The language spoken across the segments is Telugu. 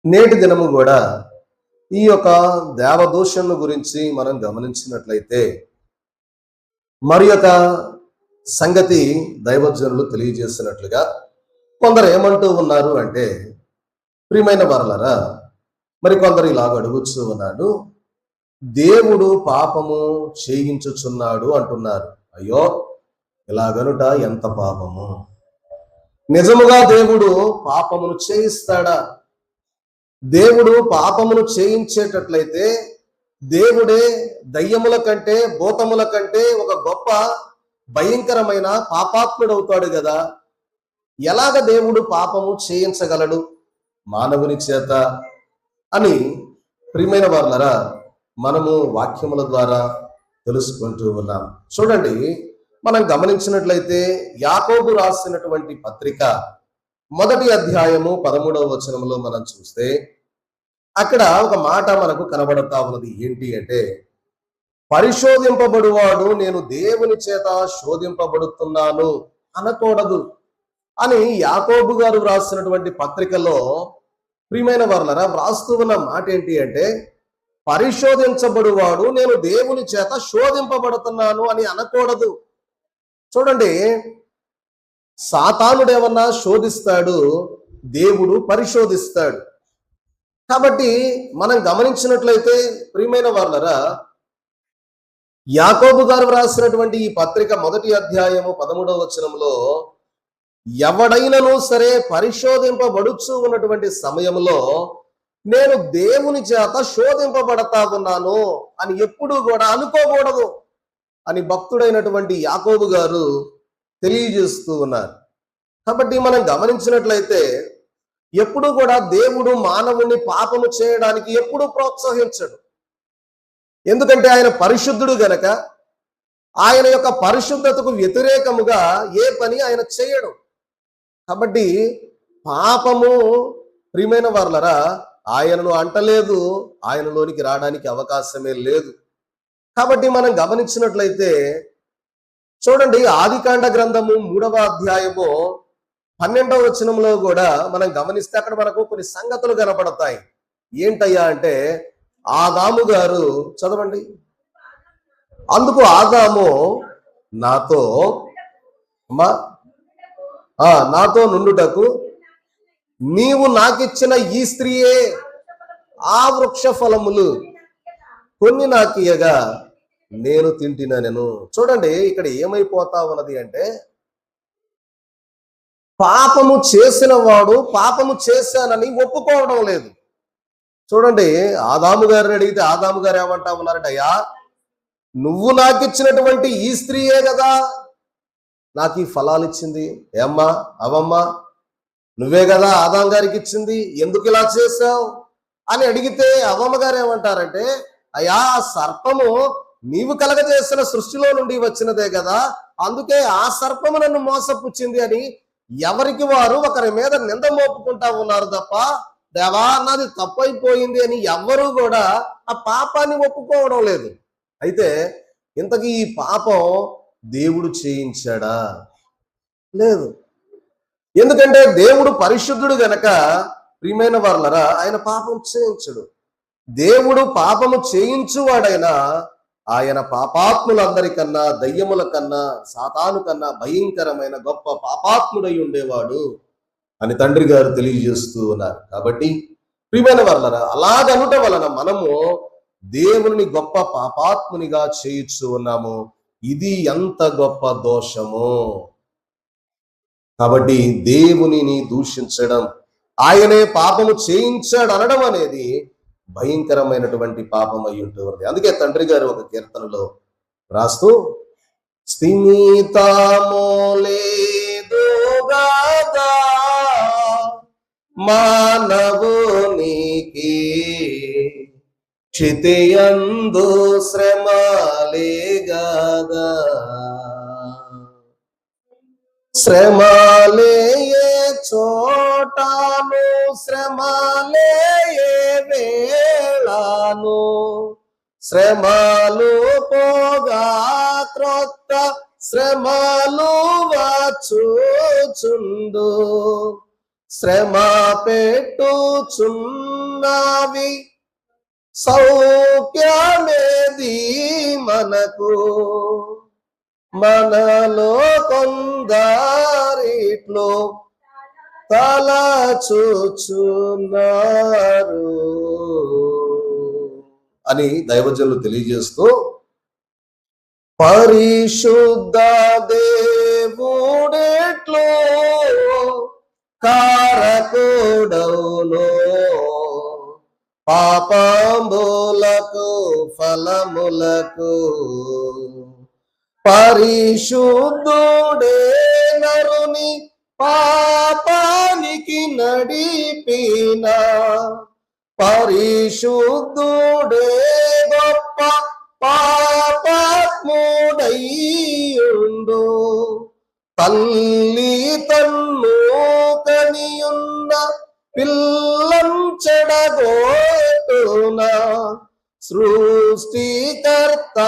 నేటి దినము కూడా ఈ యొక్క దేవదూషణ గురించి మనం గమనించినట్లయితే మరి యొక్క సంగతి దైవజనులు తెలియజేసినట్లుగా కొందరు ఏమంటూ ఉన్నారు అంటే, ప్రియమైన వారలారా, మరి కొందరు ఇలాగ అడుగుతూ ఉన్నాడు, దేవుడు పాపము చేయించుచున్నాడు అంటున్నారు. అయ్యో, ఇలాగనుట ఎంత పాపము! నిజముగా దేవుడు పాపమును చేయిస్తాడా? దేవుడు పాపమును చేయించేటట్లయితే దేవుడే దయ్యముల కంటే భూతముల కంటే ఒక గొప్ప భయంకరమైన పాపాత్ముడవుతాడు కదా. ఎలాగ దేవుడు పాపము చేయించగలడు మానవుని చేత అని ప్రియమైన వారలారా మనము వాక్యముల ద్వారా తెలుసుకుంటూ ఉన్నాం. చూడండి, మనం గమనించినట్లయితే యాకోబు రాసినటువంటి పత్రిక 1వ అధ్యాయము 13వ వచనంలో మనం చూస్తే అక్కడ ఒక మాట మనకు కనబడతా ఉన్నది. ఏంటి అంటే, పరిశోధింపబడువాడు నేను దేవుని చేత శోధింపబడుతున్నాను అనకూడదు అని యాకోబు గారు వ్రాసినటువంటి పత్రికలో ప్రియమైన వారలారా వ్రాస్తూ ఉన్న మాట ఏంటి అంటే, పరిశోధించబడువాడు నేను దేవుని చేత శోధింపబడుతున్నాను అని అనకూడదు. చూడండి, సాతానుడు ఏమన్నా శోధిస్తాడు, దేవుడు పరిశోధిస్తాడు. కాబట్టి మనం గమనించినట్లయితే ప్రియమైన వారలారా యాకోబు గారు వ్రాసినటువంటి ఈ పత్రిక 1వ అధ్యాయము 13వ వచనంలో ఎవడైనను సరే పరిశోధింపబడుచు ఉన్నటువంటి సమయంలో నేను దేవుని చేత శోధింపబడతా ఉన్నాను అని ఎప్పుడూ కూడా అనుకోకూడదు అని భక్తుడైనటువంటి యాకోబు గారు తెలియజేస్తూ ఉన్నారు. కాబట్టి మనం గమనించినట్లయితే ఎప్పుడు కూడా దేవుడు మానవుని పాపము చేయడానికి ఎప్పుడు ప్రోత్సహించడు. ఎందుకంటే ఆయన పరిశుద్ధుడు గనక ఆయన యొక్క పరిశుద్ధతకు వ్యతిరేకముగా ఏ పని ఆయన చేయడు. కాబట్టి పాపము ప్రియమైన వారలారా ఆయనను అంటలేదు, ఆయనలోనికి రావడానికి అవకాశమే లేదు. కాబట్టి మనం గమనించినట్లయితే చూడండి, ఆదికాండ గ్రంథము 3వ అధ్యాయము 12వ వచనంలో కూడా మనం గమనిస్తే అక్కడ మనకు కొన్ని సంగతులు కనపడతాయి. ఏంటయ్యా అంటే, ఆదాము గారు చదవండి. అందుకు ఆదాము నాతో నాతో నుండుటకు నీవు నాకిచ్చిన ఈ స్త్రీయే ఆ వృక్ష ఫలములు కొన్ని నాకియగా నేను తింటినా నేను. చూడండి, ఇక్కడ ఏమైపోతా ఉన్నది అంటే, పాపము చేసిన వాడు పాపము చేశానని ఒప్పుకోవడం లేదు. చూడండి, ఆదాము గారిని అడిగితే ఆదాము గారు ఏమంటా ఉన్నారంటే, అయ్యా నువ్వు నాకు ఇచ్చినటువంటి ఈ స్త్రీయే కదా నాకు ఈ ఫలాలు ఇచ్చింది. ఏమ్మా అవమ్మా, నువ్వే కదా ఆదాం గారికి ఇచ్చింది, ఎందుకు ఇలా చేశావు అని అడిగితే అవ్వమ్మ గారు ఏమంటారంటే, అయ్యా ఆ సర్పము నీవు కలగజేసిన సృష్టిలో నుండి వచ్చినదే కదా, అందుకే ఆ సర్పము నన్ను మోసపుచ్చింది అని ఎవరికి వారు ఒకరి మీద నింద మోపుకుంటా ఉన్నారు తప్ప, దేవా అన్నది తప్పైపోయింది అని ఎవ్వరూ కూడా ఆ పాపాన్ని ఒప్పుకోవడం లేదు. అయితే ఇంతకీ ఈ పాపం దేవుడు చేయించాడా? లేదు. ఎందుకంటే దేవుడు పరిశుద్ధుడు గనక ప్రియమైన వారలారా ఆయన పాపం చేయించడు. దేవుడు పాపము చేయించువాడైనా ఆయన పాపాత్ములందరికన్నా, దయ్యముల కన్నా, సాతాను కన్నా భయంకరమైన గొప్ప పాపాత్ముడై ఉండేవాడు అని తండ్రి గారు తెలియజేస్తూ ఉన్నారు. కాబట్టి ప్రియమైన వారలారా అలాగనుట వలన మనము దేవుని గొప్ప పాపాత్మునిగా చేయించు ఉన్నాము. ఇది ఎంత గొప్ప దోషము. కాబట్టి దేవునిని దూషించడం, ఆయనే పాపము చేయించాడు అనడం అనేది భయంకరమైనటువంటి పాపం అయి ఉంటుంది. అందుకే తండ్రి గారు ఒక కీర్తనలో రాస్తూ, స్థిమితము లేదు గదా మానవునికి, క్షితియందు శ్రమలే గదా, శ్రమలే చోటాను శ్రమలే వేళాను, శ్రమలు పోగా క్రొత్త శ్రమలు వచ్చుచుండు, శ్రమ పెట్టుచున్నవి సౌఖ్యమేది మనకు, మనలో కొందరిట్లో తలచుచున్నారు అని దైవజనులు తెలియజేస్తూ, పరిశుద్ధ దేవుడెట్లో కారకుడవును, పాపంబులకు ఫలములకు, పరిశుద్ధుడే నరుని పాపానికి నడిపిన, పరిశుద్ధుడే గొప్ప పాపాత్ముడైయుండు, తల్లి తన్ను కనియున్న పిల్లం చెడగొట్టునా, సృష్టికర్త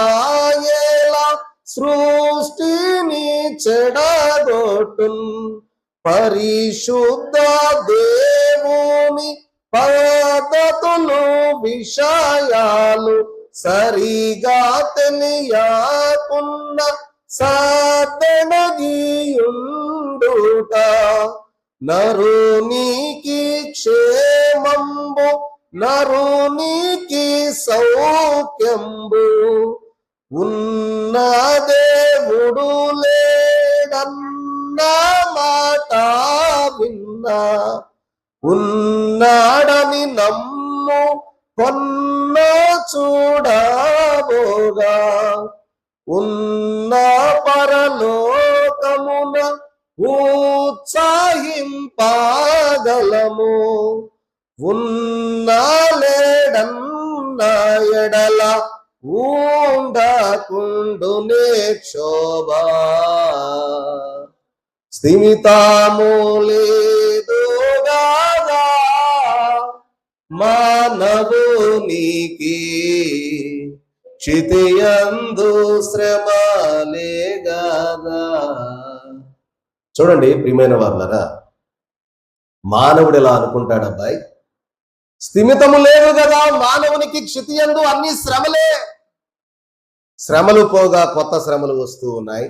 ఎలా సృష్టిని చెడగొట్టున్, పరిశుద్ధ దేవుని పద్ధతులు విషయాలు సరిగా తెలియకున్న సాధనగియుండుట, నరునికి క్షేమంబు నరునికి సౌఖ్యంబు, ఉన్న దేవుడు లేడన్న మాట విన్నా, ఉన్నాడని నమ్ము కొన్న చూడబోగా, ఉన్న పరలోకమున ఉత్సాహింపగలము, ఉన్న లేడన్న ఎడల ఉండకుండునే క్షోభ, స్థిమితము లేదు గాదా మానవునికి, క్షితియందు శ్రమలే గాదా. చూడండి ప్రియమైన వాళ్ళరా, మానవుడు ఎలా అనుకుంటాడు, అబ్బాయి స్థిమితము లేదు కదా మానవునికి, క్షితియందు అన్ని శ్రమలే, శ్రమలు పోగా కొత్త శ్రమలు వస్తూ ఉన్నాయి.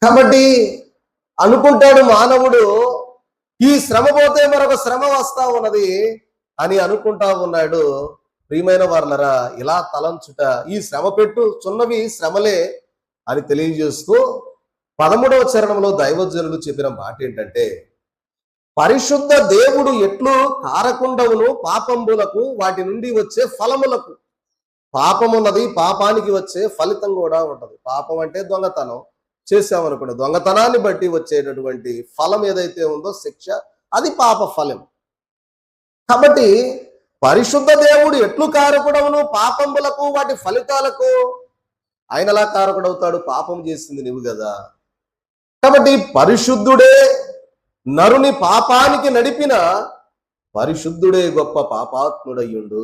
కాబట్టి అనుకుంటాడు మానవుడు, ఈ శ్రమ పోతే మరొక శ్రమ వస్తా ఉన్నది అని అనుకుంటా ఉన్నాడు. ప్రియమైన వారలరా, ఇలా తలంచుట ఈ శ్రమ పెట్టుచున్నవి శ్రమలే అని తెలియజేస్తూ 13వ చరణంలో దైవజనులు చెప్పిన మాట ఏంటంటే, పరిశుద్ధ దేవుడు ఎట్లు కారకుండవును పాపంబులకు వాటి నుండి వచ్చే ఫలములకు. పాపం ఉన్నది, పాపానికి వచ్చే ఫలితం కూడా ఉంటది. పాపం అంటే దొంగతనం చేసామనుకోండి, దొంగతనాన్ని బట్టి వచ్చేటటువంటి ఫలం ఏదైతే ఉందో శిక్ష, అది పాప ఫలం. కాబట్టి పరిశుద్ధ దేవుడు ఎట్లు కారకుడవును పాపంబులకు వాటి ఫలితాలకు, ఆయనలా కారకుడవుతాడు, పాపం చేసింది నువ్వు కదా. కాబట్టి పరిశుద్ధుడే నరుని పాపానికి నడిపిన పరిశుద్ధుడే గొప్ప పాపాత్ముడయ్యుండు.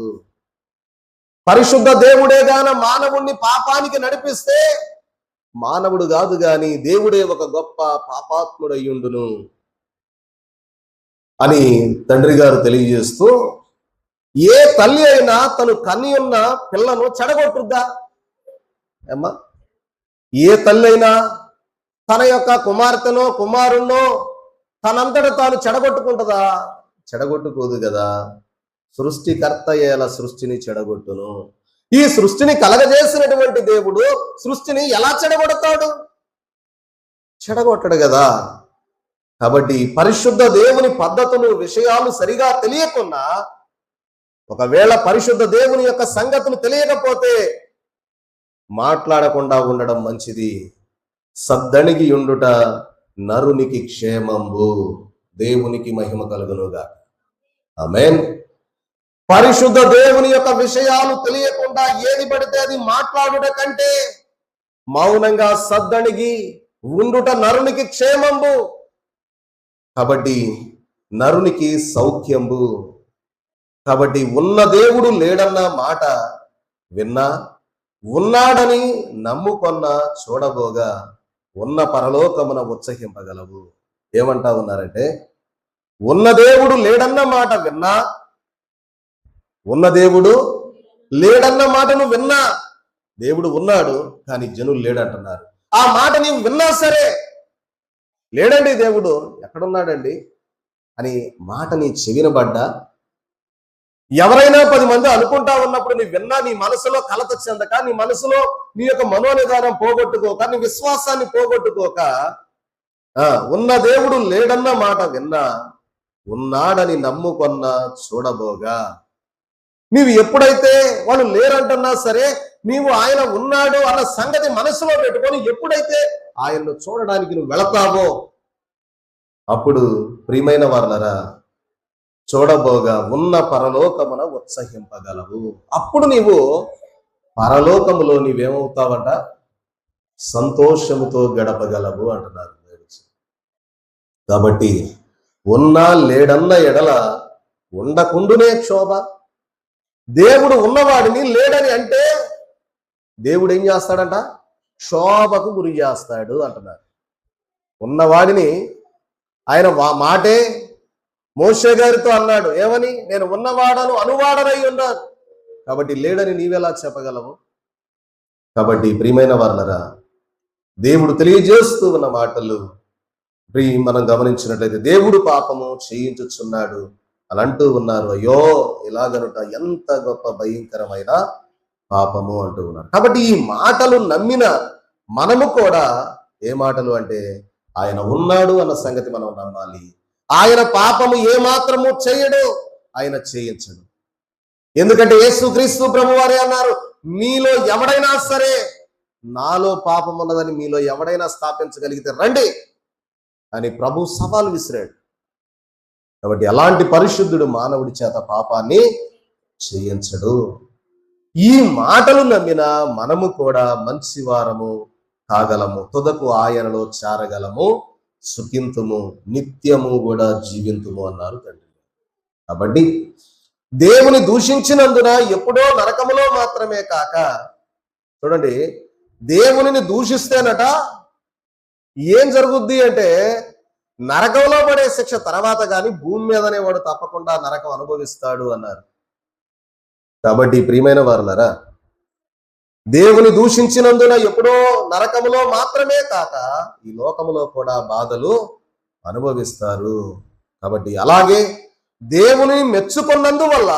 పరిశుద్ధ దేవుడే గాన మానవుణ్ణి పాపానికి నడిపిస్తే మానవుడు కాదు గాని దేవుడే ఒక గొప్ప పాపాత్ముడయ్యుండును అని తండ్రి గారు తెలియజేస్తూ, ఏ తల్లి అయినా తను కని ఉన్న పిల్లను చెడగొట్టుద్దా ఏమ్మా? ఏ తల్లి అయినా తన యొక్క కుమార్తెనో కుమారుణ్ణో తనంతట తాను చెడగొట్టుకుంటుందా? చెడగొట్టుకోదు కదా. సృష్టికర్త ఎలా సృష్టిని చెడగొట్టును? ఈ సృష్టిని కలగజేసినటువంటి దేవుడు సృష్టిని ఎలా చెడగొడతాడు? చెడగొట్టడు కదా. కాబట్టి పరిశుద్ధ దేవుని పద్ధతులు విషయాలు సరిగా తెలియకున్నా, ఒకవేళ పరిశుద్ధ దేవుని యొక్క సంగతులు తెలియకపోతే మాట్లాడకుండా ఉండడం మంచిది. సద్దణిగి ఉండుట నరునికి క్షేమంబు. దేవునికి మహిమ కలుగునుగా. ఆమేన్. పరిశుద్ధ దేవుని యొక్క విషయాలు తెలియకుండా ఏది పడితే అది మాట్లాడుట కంటే మౌనంగా సద్దణిగి ఉండుట నరునికి క్షేమంబు. కాబట్టి నరునికి సౌఖ్యంబు. కాబట్టి ఉన్న దేవుడు లేడన్న మాట విన్నా, ఉన్నాడని నమ్ముకొన్న చూడబోగా ఉన్న పరలోకమున ఉత్సహింపగలవు. ఏమంటా ఉన్నారంటే, ఉన్న దేవుడు లేడన్న మాట విన్నా, ఉన్న దేవుడు లేడన్న మాట నువ్వు విన్నా, దేవుడు ఉన్నాడు కానీ జనులు లేడంటున్నారు. ఆ మాట నీవు విన్నా సరే, లేడండి దేవుడు ఎక్కడున్నాడండి అని మాట నీ చెవినబడ్డా, ఎవరైనా 10 మంది అనుకుంటా ఉన్నప్పుడు నీ విన్నా, నీ మనసులో కలత చెందక, నీ మనసులో నీ యొక్క మనోనిదానం పోగొట్టుకోక, నీ విశ్వాసాన్ని పోగొట్టుకోక, ఉన్న దేవుడు లేడన్న మాట విన్నా, ఉన్నాడని నమ్ముకొన్న చూడబోగా, నీవు ఎప్పుడైతే వాళ్ళు లేరంటున్నా సరే, నీవు ఆయన ఉన్నాడు అన్న సంగతి మనసులో పెట్టుకొని ఎప్పుడైతే ఆయన్ను చూడడానికి నువ్వు వెళతావో, అప్పుడు ప్రియమైన వారలారా, చూడబోగా ఉన్న పరలోకమున ఉత్సహింపగలవు. అప్పుడు నీవు పరలోకములో నీవేమవుతావంట, సంతోషముతో గడపగలవు అంటున్నారు. కాబట్టి ఉన్నా లేడన్న ఎడల ఉండకుండునే క్షోభ. దేవుడు ఉన్నవాడిని లేడని అంటే దేవుడు ఏం చేస్తాడంట, క్షోభకు గురి చేస్తాడు అంటున్నారు. ఉన్నవాడిని ఆయన మాటే మోషే గారితో అన్నాడు, ఏమని? నేను ఉన్నవాడను అనువాడనై ఉన్నాను. కాబట్టి లేడని నీవెలా చెప్పగలవు? కాబట్టి ప్రియమైన వారలారా, దేవుడు తెలియజేస్తూ ఉన్న మాటలు మనం గమనించినట్లయితే, దేవుడు పాపము చేయించుచున్నాడు అని అంటూ ఉన్నారు. అయ్యో ఇలాగనుట ఎంత గొప్ప భయంకరమైన పాపము అంటూ ఉన్నారు. కాబట్టి ఈ మాటలు నమ్మిన మనము కూడా ఏ మాటలు అంటే, ఆయన ఉన్నాడు అన్న సంగతి మనం నమ్మాలి. ఆయన పాపము ఏ మాత్రము చేయడు, ఆయన చేయించడు. ఎందుకంటే యేసుక్రీస్తు ప్రభువారే అన్నారు, మీలో ఎవడైనా సరే నాలో పాపం ఉన్నదని మీలో ఎవడైనా స్థాపించగలిగితే రండి అని ప్రభు సవాలు విసిరాడు. కాబట్టి అలాంటి పరిశుద్ధుడు మానవుడి చేత పాపాన్ని చేయించడు. ఈ మాటలు నమ్మిన మనము కూడా మంచివారము కాగలము, తుదకు ఆయనలో చేరగలము, సుఖింతుము, నిత్యము కూడా జీవింతుము అన్నారు తండ్రి. కాబట్టి దేవుని దూషించినందున ఎప్పుడో నరకములో మాత్రమే కాక, చూడండి, దేవునిని దూషిస్తేనట ఏం జరుగుద్ది అంటే, నరకంలో పడే శిక్ష తర్వాత కానీ భూమి మీదనే వాడు తప్పకుండా నరకం అనుభవిస్తాడు అన్నారు. కాబట్టి ప్రియమైన వారులారా, దేవుని దూషించినందున ఎప్పుడో నరకములో మాత్రమే కాక ఈ లోకములో కూడా బాధలు అనుభవిస్తారు. కాబట్టి అలాగే దేవుని మెచ్చుకున్నందువల్ల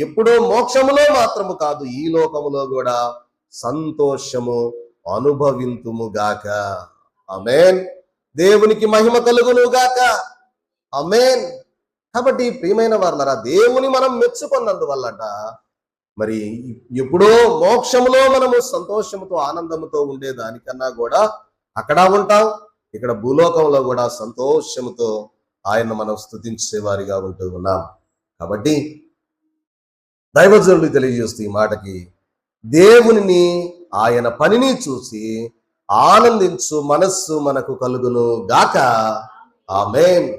ఎప్పుడో మోక్షములో మాత్రము కాదు, ఈ లోకములో కూడా సంతోషము అనుభవింతుము గాక. ఆమేన్. దేవునికి మహిమ కలుగును గాక. ఆమేన్. కాబట్టి ప్రియమైన వారలారా, దేవుని మనం మెచ్చుకున్నందువల్లట మరి ఎప్పుడో మోక్షములో మనము సంతోషముతో ఆనందముతో ఉండేదానికన్నా కూడా అక్కడ ఉంటాం, ఇక్కడ భూలోకంలో కూడా సంతోషముతో ఆయన మనం స్తుతించేవారిగా ఉంటూ ఉన్నాం. కాబట్టి దైవజనులు తెలియజేస్తూ ఈ మాటకి, దేవునిని ఆయన పనిని చూసి ఆనందించు మనస్సు మనకు కలుగును గాక. ఆమేన్.